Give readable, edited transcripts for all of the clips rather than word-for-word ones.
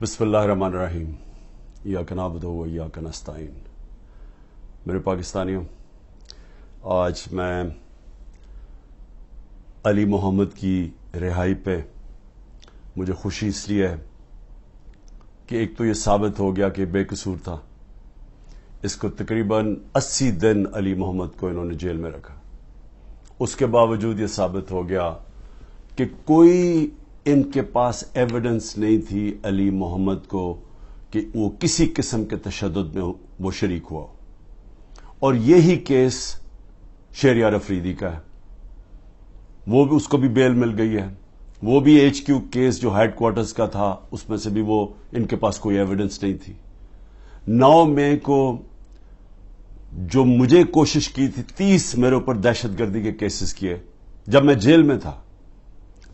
بسم اللہ الرحمن الرحیم ایاک نعبد و ایاک نستعین۔ میرے پاکستانیوں، آج میں علی محمد کی رہائی پہ مجھے خوشی اس لیے ہے کہ ایک تو یہ ثابت ہو گیا کہ بے قصور تھا۔ اس کو تقریباً 80 دن علی محمد کو انہوں نے جیل میں رکھا۔ اس کے باوجود یہ ثابت ہو گیا کہ کوئی ان کے پاس ایویڈنس نہیں تھی علی محمد کو کہ وہ کسی قسم کے تشدد میں وہ شریک ہوا۔ اور یہی کیس شہریار افریدی کا ہے، وہ بھی اس کو بھی بیل مل گئی ہے۔ وہ بھی ایچ کیو کیس جو ہیڈ کوارٹرز کا تھا، اس میں سے بھی وہ ان کے پاس کوئی ایویڈنس نہیں تھی۔ 9 مئی کو جو مجھے کوشش کی تھی 30 میرے اوپر دہشت گردی کے کیسز کیے، جب میں جیل میں تھا۔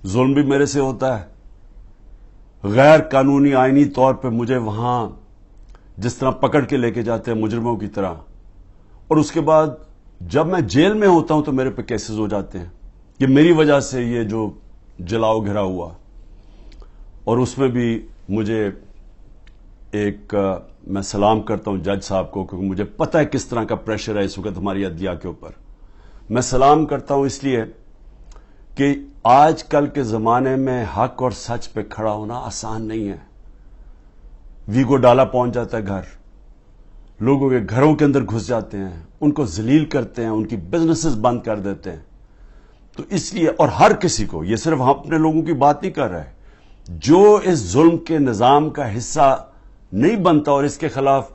ظلم بھی میرے سے ہوتا ہے، غیر قانونی آئینی طور پہ مجھے وہاں جس طرح پکڑ کے لے کے جاتے ہیں مجرموں کی طرح، اور اس کے بعد جب میں جیل میں ہوتا ہوں تو میرے پہ کیسز ہو جاتے ہیں کہ میری وجہ سے یہ جو جلاؤ گھرا ہوا۔ اور اس میں بھی مجھے میں سلام کرتا ہوں جج صاحب کو، کیونکہ مجھے پتہ ہے کس طرح کا پریشر ہے اس وقت ہماری عدلیہ کے اوپر۔ میں سلام کرتا ہوں اس لیے کہ آج کل کے زمانے میں حق اور سچ پہ کھڑا ہونا آسان نہیں ہے۔ ویگو ڈالا پہنچ جاتا ہے، گھر لوگوں کے گھروں کے اندر گھس جاتے ہیں، ان کو ذلیل کرتے ہیں، ان کی بزنسز بند کر دیتے ہیں۔ تو اس لیے، اور ہر کسی کو، یہ صرف ہم اپنے لوگوں کی بات نہیں کر رہے، جو اس ظلم کے نظام کا حصہ نہیں بنتا اور اس کے خلاف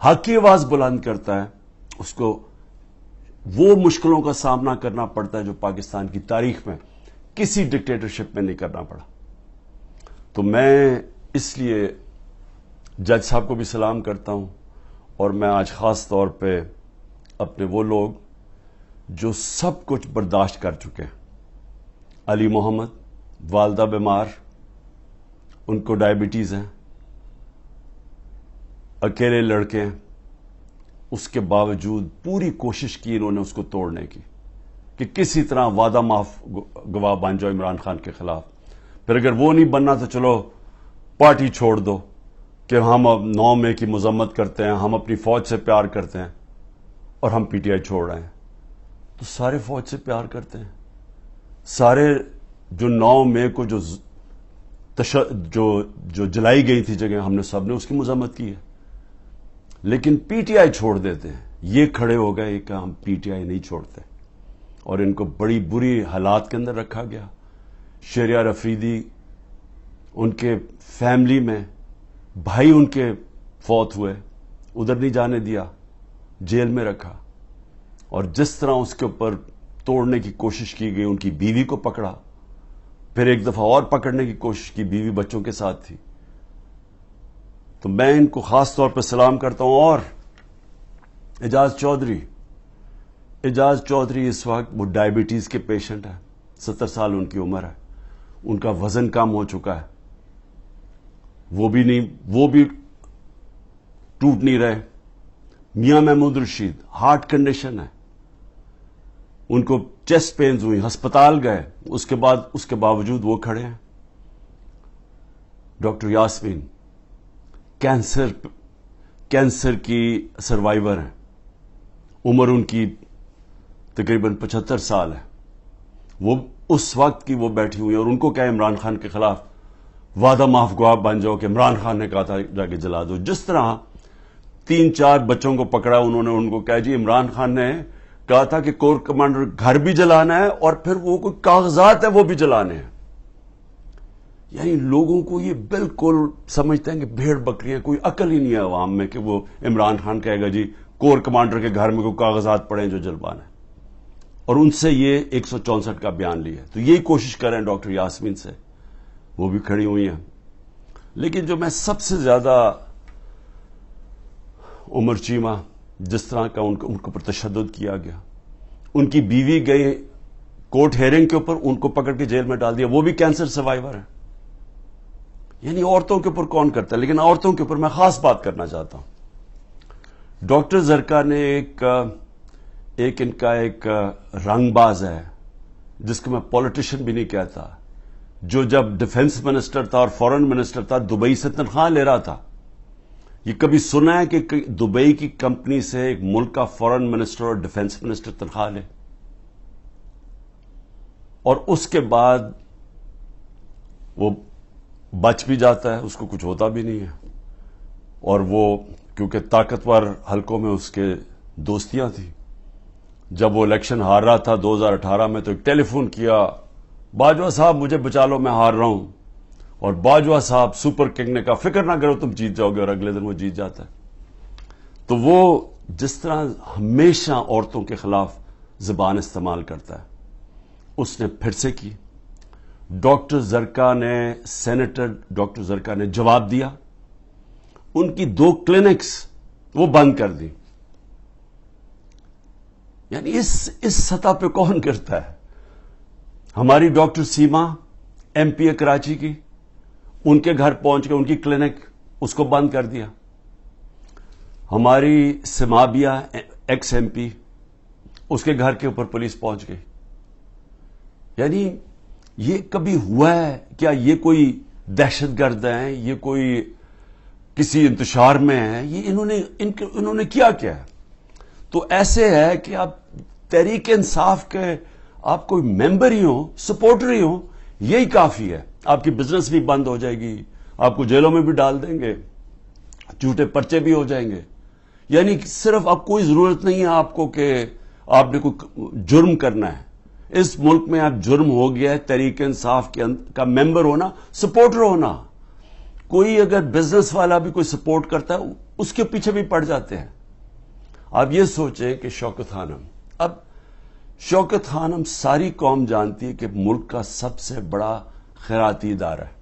حق کی آواز بلند کرتا ہے، اس کو وہ مشکلوں کا سامنا کرنا پڑتا ہے جو پاکستان کی تاریخ میں کسی ڈکٹیٹرشپ میں نہیں کرنا پڑا۔ تو میں اس لیے جج صاحب کو بھی سلام کرتا ہوں، اور میں آج خاص طور پہ اپنے وہ لوگ جو سب کچھ برداشت کر چکے ہیں، علی محمد، والدہ بیمار، ان کو ڈائبٹیز ہے، اکیلے لڑکے ہیں، اس کے باوجود پوری کوشش کی انہوں نے اس کو توڑنے کی کہ کسی طرح وعدہ معاف گواہ بن جاؤ عمران خان کے خلاف۔ پھر اگر وہ نہیں بننا تو چلو پارٹی چھوڑ دو، کہ ہم اب 9 مئی کی مذمت کرتے ہیں، ہم اپنی فوج سے پیار کرتے ہیں اور ہم پی ٹی آئی چھوڑ رہے ہیں۔ تو سارے فوج سے پیار کرتے ہیں، سارے جو 9 مئی کو جو جلائی گئی تھی جگہ، ہم نے سب نے اس کی مذمت کی ہے، لیکن پی ٹی آئی چھوڑ دیتے ہیں۔ یہ کھڑے ہو گئے کہ ہم پی ٹی آئی نہیں چھوڑتے، اور ان کو بڑی بری حالات کے اندر رکھا گیا۔ شہریار افریدی، ان کے فیملی میں بھائی ان کے فوت ہوئے، ادھر نہیں جانے دیا، جیل میں رکھا۔ اور جس طرح اس کے اوپر توڑنے کی کوشش کی گئی، ان کی بیوی کو پکڑا، پھر ایک دفعہ اور پکڑنے کی کوشش کی، بیوی بچوں کے ساتھ تھی۔ تو میں ان کو خاص طور پہ سلام کرتا ہوں۔ اور اعجاز چودھری اس وقت وہ ڈائبٹیز کے پیشنٹ ہے، 70 سال ان کی عمر ہے، ان کا وزن کم ہو چکا ہے، وہ بھی ٹوٹ نہیں رہے۔ میاں محمود رشید، ہارٹ کنڈیشن ہے، ان کو چیسٹ پینز ہوئی، ہسپتال گئے، اس کے باوجود وہ کھڑے ہیں۔ ڈاکٹر یاسمین کینسر کی سروائیور ہیں، عمر ان کی تقریباً 75 سال ہے، وہ اس وقت کی وہ بیٹھی ہوئی ہیں، اور ان کو کیا عمران خان کے خلاف وعدہ معاف گواہ بن جاؤ کہ عمران خان نے کہا تھا جا کے جلا دو۔ جس طرح 3-4 بچوں کو پکڑا، انہوں نے ان کو کہا جی عمران خان نے کہا تھا کہ کور کمانڈر گھر بھی جلانا ہے اور پھر وہ کوئی کاغذات ہیں وہ بھی جلانے ہیں۔ یعنی لوگوں کو یہ بالکل سمجھتے ہیں کہ بھیڑ بکریاں، کوئی عقل ہی نہیں ہے عوام میں کہ وہ عمران خان کہے گا جی کور کمانڈر کے گھر میں کوئی کاغذات پڑے ہیں جو جلوانا ہے، اور ان سے یہ 164 کا بیان لیا ہے۔ تو یہی کوشش کر رہے ہیں ڈاکٹر یاسمین سے، وہ بھی کھڑی ہوئی ہیں۔ لیکن جو میں سب سے زیادہ عمر چیمہ، جس طرح کا ان کے اوپر تشدد کیا گیا، ان کی بیوی گئی کورٹ ہیئرنگ کے اوپر، ان کو پکڑ کے جیل میں ڈال دیا، وہ بھی کینسر سروائیور ہیں۔ یعنی عورتوں کے اوپر کون کرتا ہے؟ لیکن عورتوں کے اوپر میں خاص بات کرنا چاہتا ہوں۔ ڈاکٹر زرکا نے ان کا ایک رنگ باز ہے، جس کو میں پولیٹیشین بھی نہیں کہتا، جو جب ڈیفنس منسٹر تھا اور فورن منسٹر تھا دبئی سے تنخواہ لے رہا تھا. یہ کبھی سنا ہے کہ دبئی کی کمپنی سے ایک ملک کا فورن منسٹر اور ڈیفنس منسٹر تنخواہ لے؟ اور اس کے بعد وہ بچ بھی جاتا ہے, اس کو کچھ ہوتا بھی نہیں ہے. اور وہ کیونکہ طاقتور حلقوں میں اس کے دوستیاں تھیں, جب وہ الیکشن ہار رہا تھا 2018 میں تو ایک ٹیلی فون کیا, باجوہ صاحب مجھے بچا لو میں ہار رہا ہوں. اور باجوہ صاحب سپر کنگ نے کہا فکر نہ کرو تم جیت جاؤ گے, اور اگلے دن وہ جیت جاتا ہے. تو وہ جس طرح ہمیشہ عورتوں کے خلاف زبان استعمال کرتا ہے, اس نے پھر سے کی. ڈاکٹر زرکا نے, سینیٹر ڈاکٹر زرکا نے جواب دیا, ان کی 2 کلینکس وہ بند کر دی. یعنی اس سطح پہ کون کرتا ہے؟ ہماری ڈاکٹر سیما ایم پی کراچی کی, ان کے گھر پہنچ کے ان کی کلینک اس کو بند کر دیا. ہماری سمابیا ایکس ایم پی, اس کے گھر کے اوپر پولیس پہنچ گئی. یعنی یہ کبھی ہوا ہے کیا؟ یہ کوئی دہشت گرد ہیں, یہ کوئی کسی انتشار میں ہیں, یہ انہوں نے کیا ہے؟ تو ایسے ہے کہ آپ تحریک انصاف کے آپ کوئی ممبر ہی ہوں, سپورٹر ہی ہوں, یہی کافی ہے. آپ کی بزنس بھی بند ہو جائے گی, آپ کو جیلوں میں بھی ڈال دیں گے, جھوٹے پرچے بھی ہو جائیں گے. یعنی صرف اب کوئی ضرورت نہیں ہے آپ کو کہ آپ نے کوئی جرم کرنا ہے. اس ملک میں اب جرم ہو گیا ہے تحریک انصاف کا ممبر ہونا, سپورٹر ہونا. کوئی اگر بزنس والا بھی کوئی سپورٹ کرتا ہے اس کے پیچھے بھی پڑ جاتے ہیں. آپ یہ سوچیں کہ شوکت خانم, اب شوکت خانم ساری قوم جانتی ہے کہ ملک کا سب سے بڑا خیراتی ادارہ ہے.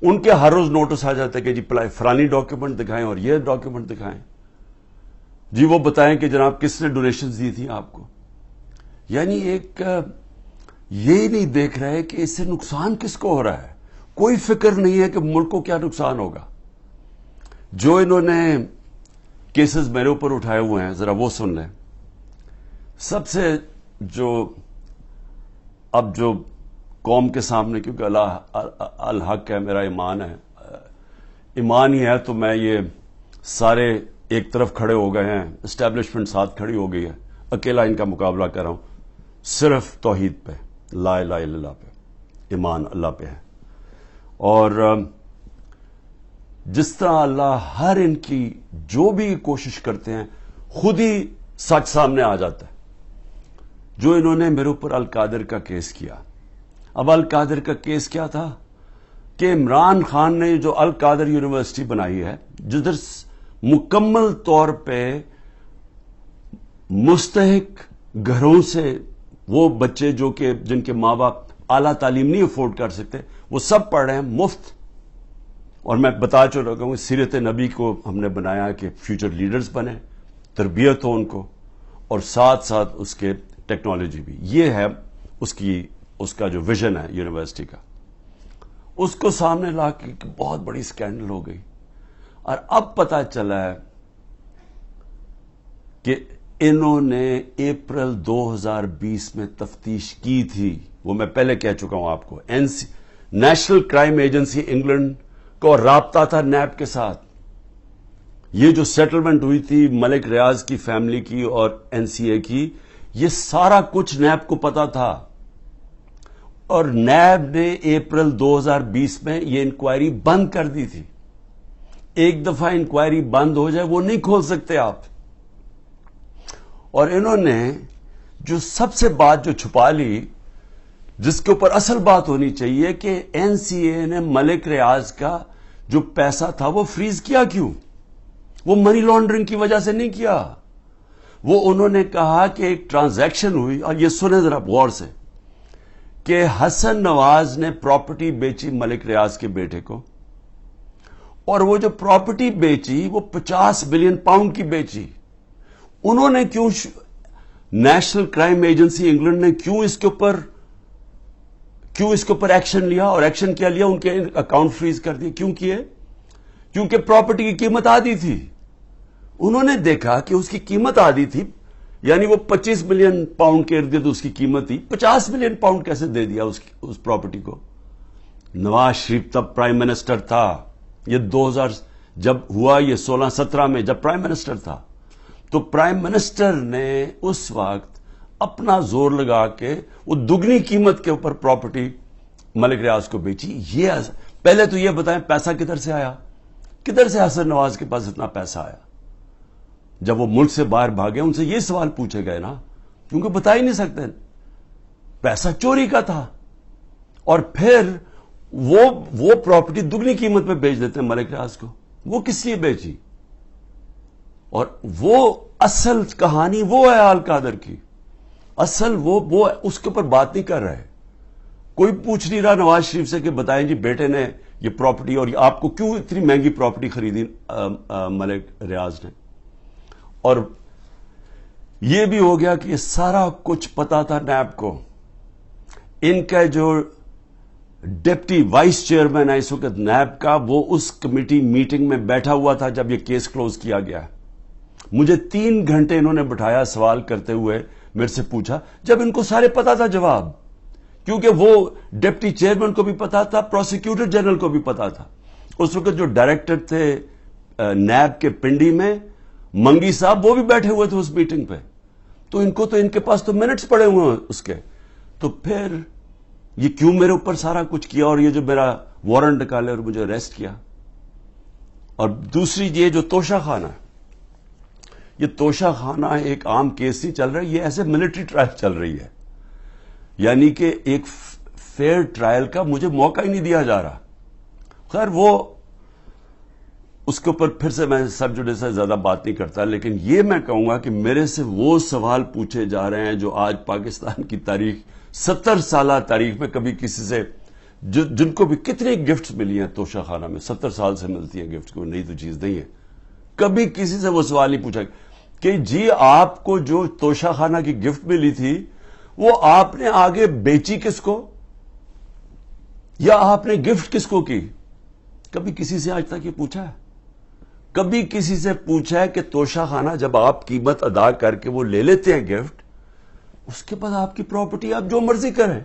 ان کے ہر روز نوٹس آ جاتا ہے کہ جی فلانی ڈاکیومنٹ دکھائیں اور یہ ڈاکیومنٹ دکھائیں, جی وہ بتائیں کہ جناب کس نے ڈونیشنز دی تھی آپ کو. یعنی ایک یہ نہیں دیکھ رہے کہ اس سے نقصان کس کو ہو رہا ہے. کوئی فکر نہیں ہے کہ ملک کو کیا نقصان ہوگا. جو انہوں نے کیسز میرے اوپر اٹھائے ہوئے ہیں ذرا وہ سن لیں. سب سے جو قوم کے سامنے, کیونکہ الحق ہے, میرا ایمان ہے, ایمان ہی ہے تو میں یہ سارے ایک طرف کھڑے ہو گئے ہیں, اسٹیبلشمنٹ ساتھ کھڑی ہو گئی ہے, اکیلا ان کا مقابلہ کر رہا ہوں. صرف توحید پہ, لا الہ الا اللہ پہ, ایمان اللہ پہ ہے. اور جس طرح اللہ ہر ان کی جو بھی کوشش کرتے ہیں خود ہی سچ سامنے آ جاتا ہے. جو انہوں نے میرے اوپر القادر کا کیس کیا, اب القادر کا کیس کیا تھا کہ عمران خان نے جو القادر یونیورسٹی بنائی ہے, جدھر مکمل طور پہ مستحق گھروں سے وہ بچے جو کہ جن کے ماں باپ اعلیٰ تعلیم نہیں افورڈ کر سکتے, وہ سب پڑھ رہے ہیں مفت. اور میں بتا چکا ہوں سیرت نبی کو ہم نے بنایا کہ فیوچر لیڈرز بنے, تربیت ہو ان کو, اور ساتھ ساتھ اس کے ٹیکنالوجی بھی. یہ ہے اس کا جو ویژن ہے یونیورسٹی کا. اس کو سامنے لا کے بہت بڑی سکینڈل ہو گئی. اور اب پتا چلا ہے کہ انہوں نے اپریل 2020 میں تفتیش کی تھی. وہ میں پہلے کہہ چکا ہوں آپ کو. نیشنل کرائم ایجنسی انگلینڈ کو رابطہ تھا نیب کے ساتھ. یہ جو سیٹلمنٹ ہوئی تھی ملک ریاض کی فیملی کی اور این سی اے کی, یہ سارا کچھ نیب کو پتا تھا. اور نیب نے اپریل 2020 میں یہ انکوائری بند کر دی تھی. ایک دفعہ انکوائری بند ہو جائے وہ نہیں کھول سکتے آپ. اور انہوں نے جو سب سے بات جو چھپا لی, جس کے اوپر اصل بات ہونی چاہیے, کہ این سی اے نے ملک ریاض کا جو پیسہ تھا وہ فریز کیا کیوں؟ وہ منی لانڈرنگ کی وجہ سے نہیں کیا. وہ انہوں نے کہا کہ ایک ٹرانزیکشن ہوئی, اور یہ سنیں ذرا غور سے, کہ حسن نواز نے پراپرٹی بیچی ملک ریاض کے بیٹے کو, اور وہ جو پراپرٹی بیچی وہ 50 بلین پاؤنڈ کی بیچی. انہوں نے کیوں, نیشنل کرائم ایجنسی انگلینڈ نے کیوں اس کے اوپر ایکشن لیا؟ اور ایکشن کیا لیا؟ ان کے اکاؤنٹ فریز کر دیے. کیوں کیے؟ کیونکہ پراپرٹی کی قیمت آدھی تھی. انہوں نے دیکھا کہ اس کی قیمت آدھی تھی, یعنی وہ 25 ملین پاؤنڈ کے ارد گرد اس کی قیمت تھی, 50 ملین پاؤنڈ کیسے دے دیا اس پراپرٹی کو؟ نواز شریف تب پرائم منسٹر تھا. یہ 2000 جب ہوا، یہ 16-17 میں جب پرائم منسٹر تھا، تو پرائم منسٹر نے اس وقت اپنا زور لگا کے وہ دگنی قیمت کے اوپر پراپرٹی ملک ریاض کو بیچی. یہ پہلے تو یہ بتائیں پیسہ کدھر سے آیا؟ کدھر سے حسن نواز کے پاس اتنا پیسہ آیا؟ جب وہ ملک سے باہر بھاگے ان سے یہ سوال پوچھے گئے نا، کیونکہ بتا ہی نہیں سکتے. پیسہ چوری کا تھا، اور پھر وہ پراپرٹی دگنی قیمت پہ بیچ دیتے ہیں ملک ریاض کو. وہ کس لیے بیچی؟ اور وہ اصل کہانی وہ ہے آل قادر کی. اصل وہ اس کے اوپر بات نہیں کر رہے. کوئی پوچھ نہیں رہا نواز شریف سے کہ بتائیں جی بیٹے نے یہ پراپرٹی اور آپ کو کیوں اتنی مہنگی پراپرٹی خریدی ملک ریاض نے. اور یہ بھی ہو گیا کہ یہ سارا کچھ پتا تھا نیب کو. ان کا جو ڈپٹی وائس چیئرمین ہے اس وقت نیب کا، وہ اس کمیٹی میٹنگ میں بیٹھا ہوا تھا جب یہ کیس کلوز کیا گیا. مجھے 3 گھنٹے انہوں نے بٹھایا سوال کرتے ہوئے، میرے سے پوچھا، جب ان کو سارے پتا تھا جواب، کیونکہ وہ ڈپٹی چیئرمین کو بھی پتا تھا، پروسیکیوٹر جنرل کو بھی پتا تھا. اس وقت جو ڈائریکٹر تھے نیب کے پنڈی میں، منگی صاحب، وہ بھی بیٹھے ہوئے تھے اس میٹنگ پہ. تو ان کے پاس تو منٹس پڑے ہوئے ہیں اس کے. تو پھر یہ کیوں میرے اوپر سارا کچھ کیا، اور یہ جو میرا وارنٹ نکالے اور مجھے اریسٹ کیا. اور دوسری یہ جو توشہ خانہ ہے، یہ توشہ خانہ ایک عام کیس نہیں چل رہا، یہ ایسے ملٹری ٹرائل چل رہی ہے. یعنی کہ ایک فیئر ٹرائل کا مجھے موقع ہی نہیں دیا جا رہا. خیر وہ اس کے اوپر پھر سے میں سب جوڈیس سے زیادہ بات نہیں کرتا، لیکن یہ میں کہوں گا کہ میرے سے وہ سوال پوچھے جا رہے ہیں جو آج پاکستان کی تاریخ، 70 سالہ تاریخ میں کبھی کسی سے، جن کو بھی کتنی گفٹس ملی ہیں توشہ خانہ میں، 70 سال سے ملتی ہیں گفٹ، کوئی نئی تو چیز نہیں ہے. کبھی کسی سے وہ سوال نہیں پوچھا کہ جی آپ کو جو توشہ خانہ کی گفٹ ملی تھی وہ آپ نے آگے بیچی کس کو، یا آپ نے گفٹ کس کو کی. کبھی کسی سے آج تک یہ پوچھا ہے؟ کبھی کسی سے پوچھا ہے کہ توشہ خانہ جب آپ قیمت ادا کر کے وہ لے لیتے ہیں گفٹ، اس کے بعد آپ کی پراپرٹی آپ جو مرضی کریں؟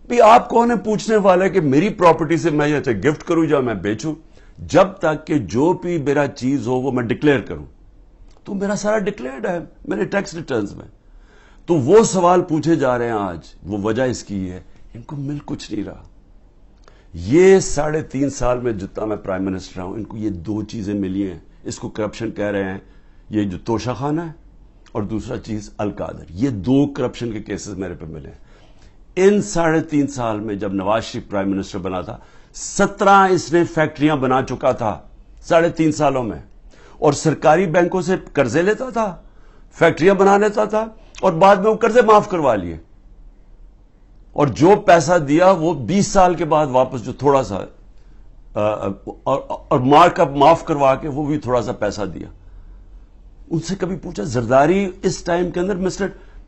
بھی آپ کون ہے پوچھنے والے کہ میری پراپرٹی سے میں یہ گفٹ کروں یا میں بیچوں؟ جب تک کہ جو بھی میرا چیز ہو وہ میں ڈکلیئر کروں. تو میرا سارا ڈکلیئرڈ ہے میرے ٹیکس ریٹرنز میں. تو وہ سوال پوچھے جا رہے ہیں آج. وہ وجہ اس کی ہے ان کو مل کچھ نہیں رہا. یہ 3.5 سال میں جتنا میں پرائم منسٹر ہوں، ان کو یہ 2 چیزیں ملی ہیں. اس کو کرپشن کہہ رہے ہیں، یہ جو توشہ خانہ ہے، اور دوسرا چیز القادر. یہ 2 کرپشن کے کیسز میرے پہ ملے ہیں. ان 3.5 سال میں جب نواز شریف پرائم منسٹر بنا تھا، 17 اس نے فیکٹریاں بنا چکا تھا 3.5 سالوں میں، اور سرکاری بینکوں سے قرضے لیتا تھا، فیکٹریاں بنا لیتا تھا، اور بعد میں وہ قرضے معاف کروا لیے. اور جو پیسہ دیا وہ 20 سال کے بعد واپس، جو تھوڑا سا اور مارک اپ معاف کروا کے وہ بھی تھوڑا سا پیسہ دیا. ان سے کبھی پوچھا؟ زرداری اس ٹائم کے اندر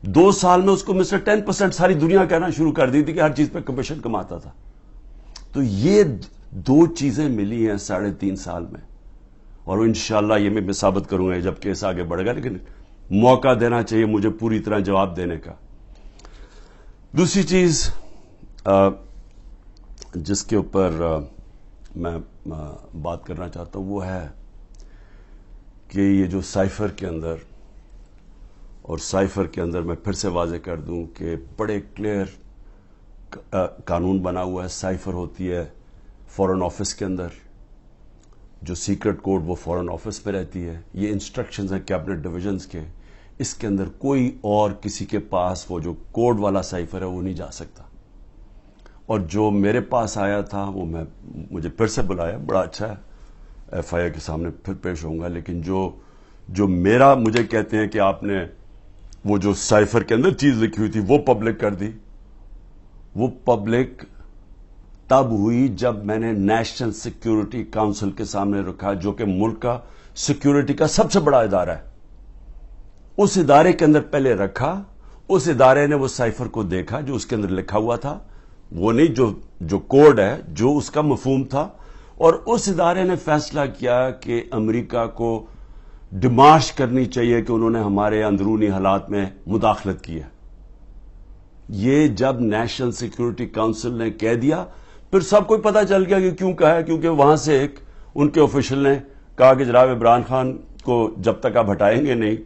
2 سال میں اس کو مسٹر 10% ساری دنیا کہنا شروع کر دی تھی کہ ہر چیز پہ کمیشن کماتا تھا. تو یہ 2 چیزیں ملی ہیں 3.5 سال میں، اور انشاءاللہ یہ میں ثابت کروں گا جب کیس آگے بڑھے گا. لیکن موقع دینا چاہیے مجھے پوری طرح جواب دینے کا. دوسری چیز جس کے اوپر میں بات کرنا چاہتا ہوں وہ ہے کہ یہ جو سائفر کے اندر، اور سائفر کے اندر میں پھر سے واضح کر دوں کہ بڑے کلیئر قانون بنا ہوا ہے. سائفر ہوتی ہے فورن آفس کے اندر، جو سیکرٹ کوڈ وہ فورن آفس میں رہتی ہے. یہ انسٹرکشنز ہیں کیبنٹ ڈویژنز کے. اس کے اندر کوئی اور کسی کے پاس وہ جو کوڈ والا سائفر ہے وہ نہیں جا سکتا. اور جو میرے پاس آیا تھا وہ مجھے پھر سے بلایا، بڑا اچھا ہے، ایف آئی اے کے سامنے پھر پیش ہوں گا. لیکن جو میرا مجھے کہتے ہیں کہ آپ نے وہ جو سائفر کے اندر چیز لکھی ہوئی تھی وہ پبلک کر دی. وہ پبلک تب ہوئی جب میں نے نیشنل سیکیورٹی کاؤنسل کے سامنے رکھا، جو کہ ملک کا سیکیورٹی کا سب سے بڑا ادارہ ہے. اس ادارے کے اندر پہلے رکھا. اس ادارے نے وہ سائفر کو دیکھا جو اس کے اندر لکھا ہوا تھا، وہ نہیں جو کوڈ ہے، جو اس کا مفہوم تھا. اور اس ادارے نے فیصلہ کیا کہ امریکہ کو ڈیمارش کرنی چاہیے کہ انہوں نے ہمارے اندرونی حالات میں مداخلت کی ہے. یہ جب نیشنل سیکیورٹی کاؤنسل نے کہہ دیا پھر سب کو پتا چل گیا کہ کیوں کہا ہے، کیونکہ وہاں سے ایک ان کے آفیشل نے کہا کہ جناب عمران خان کو جب تک آپ ہٹائیں گے نہیں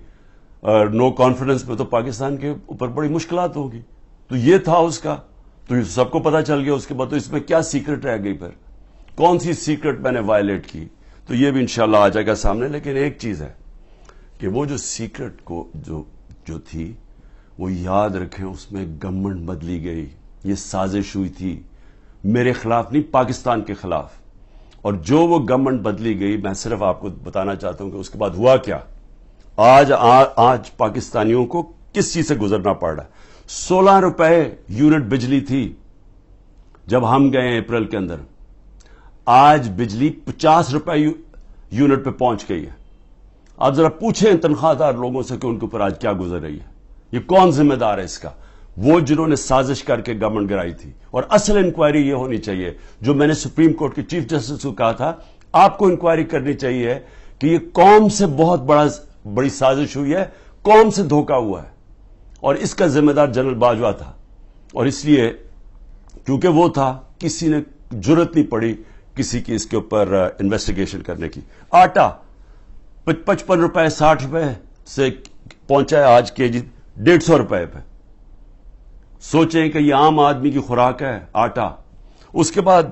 نو کانفیڈنس پہ تو پاکستان کے اوپر بڑی مشکلات ہوگی. تو یہ تھا اس کا، تو یہ سب کو پتا چل گیا. اس کے بعد تو اس میں کیا سیکرٹ رہ گئی، پھر کون سی سیکرٹ میں نے وائلیٹ کی، تو یہ بھی انشاءاللہ آ جائے گا سامنے. لیکن ایک چیز ہے کہ وہ جو سیکرٹ کو جو تھی وہ یاد رکھیں، اس میں گورنمنٹ بدلی گئی. یہ سازش ہوئی تھی میرے خلاف نہیں، پاکستان کے خلاف. اور جو وہ گورنمنٹ بدلی گئی، میں صرف آپ کو بتانا چاہتا ہوں کہ اس کے بعد ہوا کیا. آج پاکستانیوں کو کس چیز سے گزرنا پڑ رہا ہے. 16 روپے یونٹ بجلی تھی جب ہم گئے اپریل کے اندر، آج بجلی 50 روپے یونٹ پہ پہنچ گئی ہے. آپ ذرا پوچھیں تنخواہ دار لوگوں سے کہ ان کے اوپر آج کیا گزر رہی ہے. یہ کون ذمہ دار ہے اس کا؟ وہ جنہوں نے سازش کر کے گورنمنٹ گرائی تھی. اور اصل انکوائری یہ ہونی چاہیے جو میں نے سپریم کورٹ کے چیف جسٹس کو کہا تھا، آپ کو انکوائری کرنی چاہیے کہ یہ قوم سے بہت بڑی سازش ہوئی ہے، قوم سے دھوکہ ہوا ہے. اور اس کا ذمہ دار جنرل باجوہ تھا. اور اس لیے کیونکہ وہ تھا، کسی نے جرت نہیں پڑی کسی کی اس کے اوپر انویسٹیگیشن کرنے کی. آٹا 55 روپے 60 روپے سے پہنچا ہے آج کے جی 150 روپے پہ. سوچیں کہ یہ عام آدمی کی خوراک ہے آٹا. اس کے بعد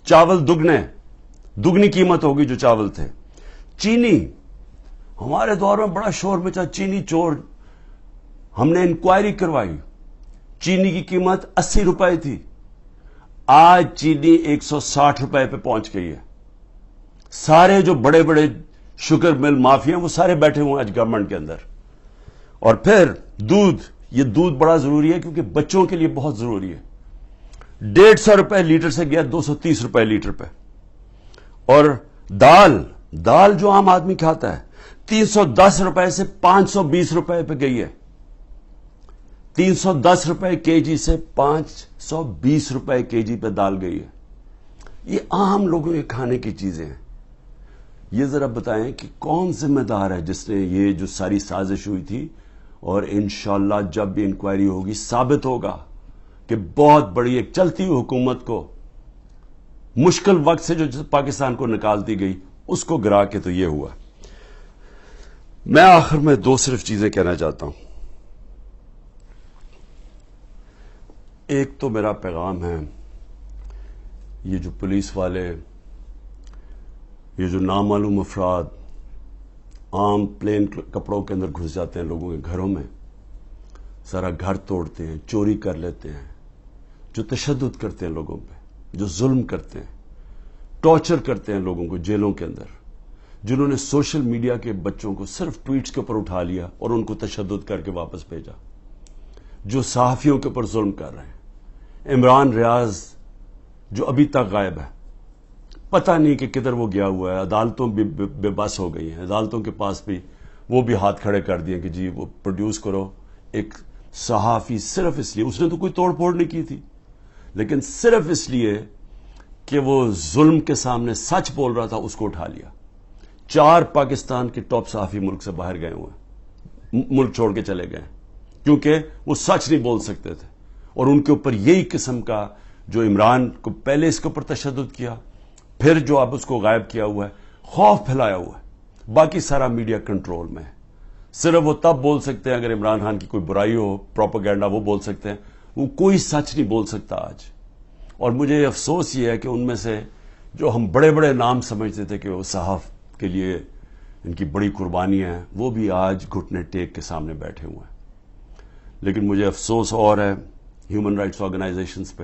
چاول دگنی قیمت ہوگی جو چاول تھے. چینی، ہمارے دور میں بڑا شور مچا چینی چور. ہم نے انکوائری کروائی، چینی کی قیمت 80 روپے تھی، آج چینی 160 روپے پہ پہنچ گئی ہے. سارے جو بڑے بڑے شوگر مل مافیا وہ سارے بیٹھے ہوئے ہیں آج گورنمنٹ کے اندر. اور پھر یہ دودھ بڑا ضروری ہے کیونکہ بچوں کے لیے بہت ضروری ہے. 150 روپے لیٹر سے گیا 230 روپے لیٹر پہ. اور دال جو عام آدمی کھاتا ہے 310 روپے سے 520 روپے پہ گئی ہے. 310 روپے کے جی سے 520 روپے کے جی پہ دال گئی ہے. یہ عام لوگوں کے کھانے کی چیزیں ہیں. یہ ذرا بتائیں کہ کون ذمہ دار ہے جس نے یہ جو ساری سازش ہوئی تھی. اور انشاءاللہ جب بھی انکوائری ہوگی ثابت ہوگا کہ بہت بڑی ایک چلتی ہوئی حکومت کو مشکل وقت سے جو پاکستان کو نکالتی گئی اس کو گرا کے تو یہ ہوا. میں آخر میں 2 صرف چیزیں کہنا چاہتا ہوں. ایک تو میرا پیغام ہے، یہ جو پولیس والے، یہ جو نامعلوم افراد عام پلین کپڑوں کے اندر گھس جاتے ہیں لوگوں کے گھروں میں، سارا گھر توڑتے ہیں، چوری کر لیتے ہیں، جو تشدد کرتے ہیں لوگوں پہ، جو ظلم کرتے ہیں، ٹارچر کرتے ہیں لوگوں کو جیلوں کے اندر، جنہوں نے سوشل میڈیا کے بچوں کو صرف ٹویٹس کے اوپر اٹھا لیا اور ان کو تشدد کر کے واپس بھیجا، جو صحافیوں کے اوپر ظلم کر رہے ہیں. عمران ریاض جو ابھی تک غائب ہے، پتہ نہیں کہ کدھر وہ گیا ہوا ہے. عدالتوں بھی بے بس ہو گئی ہیں، عدالتوں کے پاس بھی وہ بھی ہاتھ کھڑے کر دیے کہ جی وہ پروڈیوس کرو. ایک صحافی صرف اس لیے، اس نے تو کوئی توڑ پھوڑ نہیں کی تھی، لیکن صرف اس لیے کہ وہ ظلم کے سامنے سچ بول رہا تھا، اس کو اٹھا لیا. 4 پاکستان کے ٹاپ صحافی ملک سے باہر گئے ہوئے ہیں، ملک چھوڑ کے چلے گئے کیونکہ وہ سچ نہیں بول سکتے تھے. اور ان کے اوپر یہی قسم کا جو عمران کو پہلے اس کے اوپر تشدد کیا، پھر جو اب اس کو غائب کیا ہوا ہے، خوف پھیلایا ہوا ہے. باقی سارا میڈیا کنٹرول میں ہے. صرف وہ تب بول سکتے ہیں اگر عمران خان کی کوئی برائی ہو، پروپیگنڈا، وہ بول سکتے ہیں. وہ کوئی سچ نہیں بول سکتا آج. اور مجھے افسوس یہ ہے کہ ان میں سے جو ہم بڑے بڑے نام سمجھتے تھے کہ وہ صحاف کے لیے ان کی بڑی قربانیاں ہیں، وہ بھی آج گھٹنے ٹیک کے سامنے بیٹھے ہوئے ہیں. لیکن مجھے افسوس اور ہے ہیومن رائٹس آرگنائزیشنز پہ.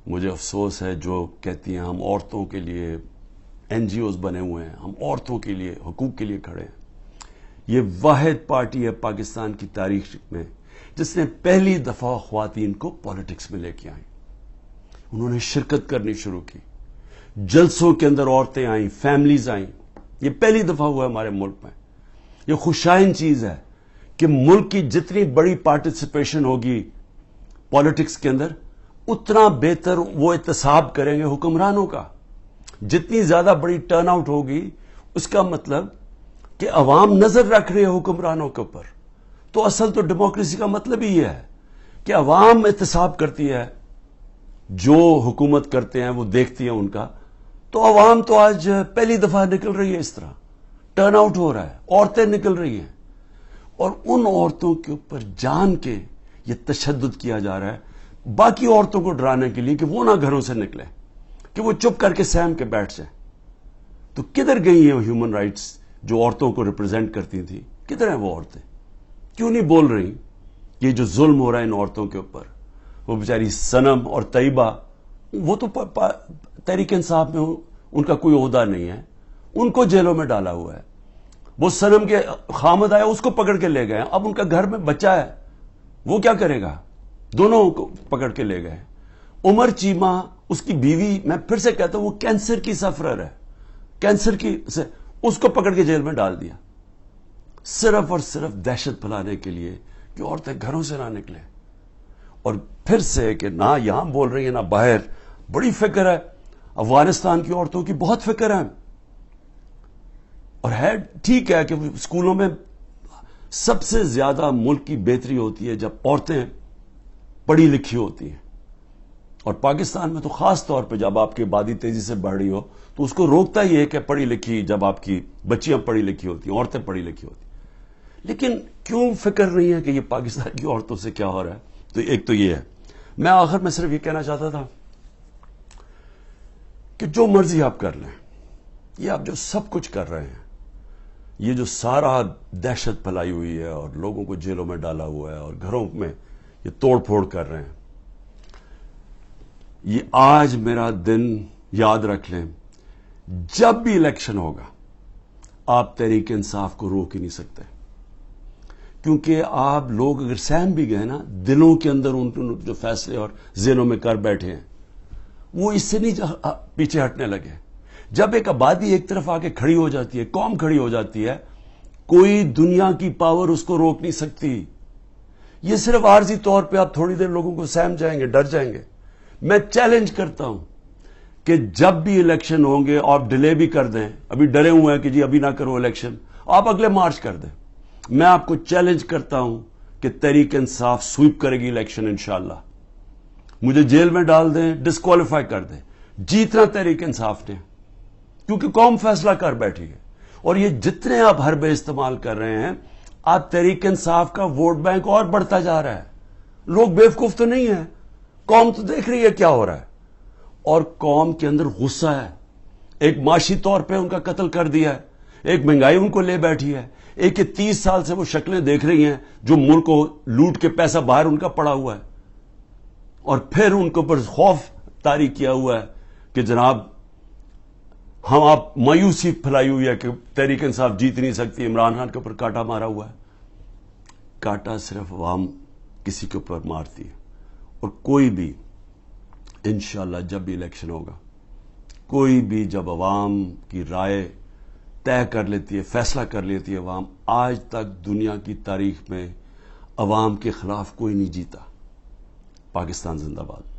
مجھے افسوس ہے جو کہتی ہیں ہم عورتوں کے لیے NGOs بنے ہوئے ہیں، ہم عورتوں کے لیے حقوق کے لیے کھڑے ہیں. یہ واحد پارٹی ہے پاکستان کی تاریخ میں جس نے پہلی دفعہ خواتین کو پالیٹکس میں لے کے آئیں. انہوں نے شرکت کرنی شروع کی، جلسوں کے اندر عورتیں آئیں، فیملیز آئیں. یہ پہلی دفعہ ہوا ہے ہمارے ملک میں. یہ خوشائن چیز ہے کہ ملک کی جتنی بڑی پارٹیسپیشن ہوگی پالیٹکس کے اندر اتنا بہتر وہ احتساب کریں گے حکمرانوں کا. جتنی زیادہ بڑی ٹرن آؤٹ ہوگی اس کا مطلب کہ عوام نظر رکھ رہے ہیں حکمرانوں کے اوپر. تو اصل تو ڈیموکریسی کا مطلب ہی یہ ہے کہ عوام احتساب کرتی ہے جو حکومت کرتے ہیں وہ دیکھتی ہیں ان کا، تو عوام تو آج پہلی دفعہ نکل رہی ہے، اس طرح ٹرن آؤٹ ہو رہا ہے، عورتیں نکل رہی ہیں، اور ان عورتوں کے اوپر جان کے یہ تشدد کیا جا رہا ہے باقی عورتوں کو ڈرانے کے لیے کہ وہ نہ گھروں سے نکلے، کہ وہ چپ کر کے سہم کے بیٹھ جائیں۔ تو کدھر گئی ہیں ہیومن رائٹس جو عورتوں کو ریپرزینٹ کرتی تھیں؟ کدھر ہیں وہ عورتیں؟ کیوں نہیں بول رہی؟ یہ جو ظلم ہو رہا ہے ان عورتوں کے اوپر، وہ بیچاری صنم اور طیبہ، وہ تو تحریک انصاف میں ان کا کوئی عہدہ نہیں ہے، ان کو جیلوں میں ڈالا ہوا ہے۔ وہ صنم کے خامد آیا، اس کو پکڑ کے لے گئے، اب ان کا گھر میں بچہ ہے، وہ کیا کرے گا؟ دونوں کو پکڑ کے لے گئے۔ عمر چیمہ، اس کی بیوی، میں پھر سے کہتا ہوں وہ کینسر کی سفرر ہے، کینسر کی سے اس کو پکڑ کے جیل میں ڈال دیا، صرف اور صرف دہشت پھیلانے کے لیے کہ عورتیں گھروں سے نہ نکلیں۔ اور پھر سے کہ نہ یہاں بول رہی ہیں نہ باہر، بڑی فکر ہے افغانستان کی عورتوں کی، بہت فکر ہے، اور ہے ٹھیک ہے کہ اسکولوں میں سب سے زیادہ ملک کی بہتری ہوتی ہے جب عورتیں پڑھی لکھی ہوتی ہیں، اور پاکستان میں تو خاص طور پہ جب آپ کی آبادی تیزی سے بڑھ رہی ہو تو اس کو روکتا ہی ہے کہ پڑھی لکھی، جب آپ کی بچیاں پڑھی لکھی ہوتی ہیں، عورتیں پڑھی لکھی ہوتی ہیں۔ لیکن کیوں فکر نہیں ہے کہ یہ پاکستان کی عورتوں سے کیا ہو رہا ہے؟ تو ایک تو یہ ہے۔ میں آخر میں صرف یہ کہنا چاہتا تھا کہ جو مرضی آپ کر لیں، یہ آپ جو سب کچھ کر رہے ہیں، یہ جو سارا دہشت پھیلائی ہوئی ہے اور لوگوں کو جیلوں میں ڈالا ہوا ہے اور گھروں میں یہ توڑ پھوڑ کر رہے ہیں، یہ آج میرا دن یاد رکھ لیں، جب بھی الیکشن ہوگا آپ تحریک انصاف کو روک ہی نہیں سکتے، کیونکہ آپ لوگ اگر سہم بھی گئے نا، دلوں کے اندر ان جو فیصلے اور ذہنوں میں کر بیٹھے ہیں وہ اس سے نہیں پیچھے ہٹنے لگے۔ جب ایک آبادی ایک طرف آ کے کھڑی ہو جاتی ہے، قوم کھڑی ہو جاتی ہے، کوئی دنیا کی پاور اس کو روک نہیں سکتی۔ یہ صرف عارضی طور پہ آپ تھوڑی دیر لوگوں کو سہم جائیں گے، ڈر جائیں گے۔ میں چیلنج کرتا ہوں کہ جب بھی الیکشن ہوں گے آپ ڈیلے بھی کر دیں، ابھی ڈرے ہوئے ہیں کہ جی ابھی نہ کرو الیکشن، آپ اگلے مارچ کر دیں۔ میں آپ کو چیلنج کرتا ہوں کہ تحریک انصاف سویپ کرے گی الیکشن انشاءاللہ۔ مجھے جیل میں ڈال دیں، ڈسکوالیفائی کر دیں، جیتنا تحریک انصاف نے، کیونکہ قوم فیصلہ کر بیٹھی ہے۔ اور یہ جتنے آپ حربے استعمال کر رہے ہیں، آپ تحریک انصاف کا ووٹ بینک اور بڑھتا جا رہا ہے۔ لوگ بیوقوف تو نہیں ہیں، قوم تو دیکھ رہی ہے کیا ہو رہا ہے، اور قوم کے اندر غصہ ہے۔ ایک معاشی طور پہ ان کا قتل کر دیا ہے، ایک مہنگائی ان کو لے بیٹھی ہے، ایک 30 سال سے وہ شکلیں دیکھ رہی ہیں جو ملک کو لوٹ کے پیسہ باہر ان کا پڑا ہوا ہے، اور پھر ان کے اوپر خوف طاری کیا ہوا ہے کہ جناب ہم آپ مایوسی پھیلائی ہوئی ہے کہ تحریک انصاف جیت نہیں سکتی، عمران خان کے اوپر کاٹا مارا ہوا ہے۔ کاٹا صرف عوام کسی کے اوپر مارتی ہے، اور کوئی بھی انشاءاللہ جب بھی الیکشن ہوگا، کوئی بھی جب عوام کی رائے طے کر لیتی ہے، فیصلہ کر لیتی ہے عوام، آج تک دنیا کی تاریخ میں عوام کے خلاف کوئی نہیں جیتا۔ پاکستان زندہ باد۔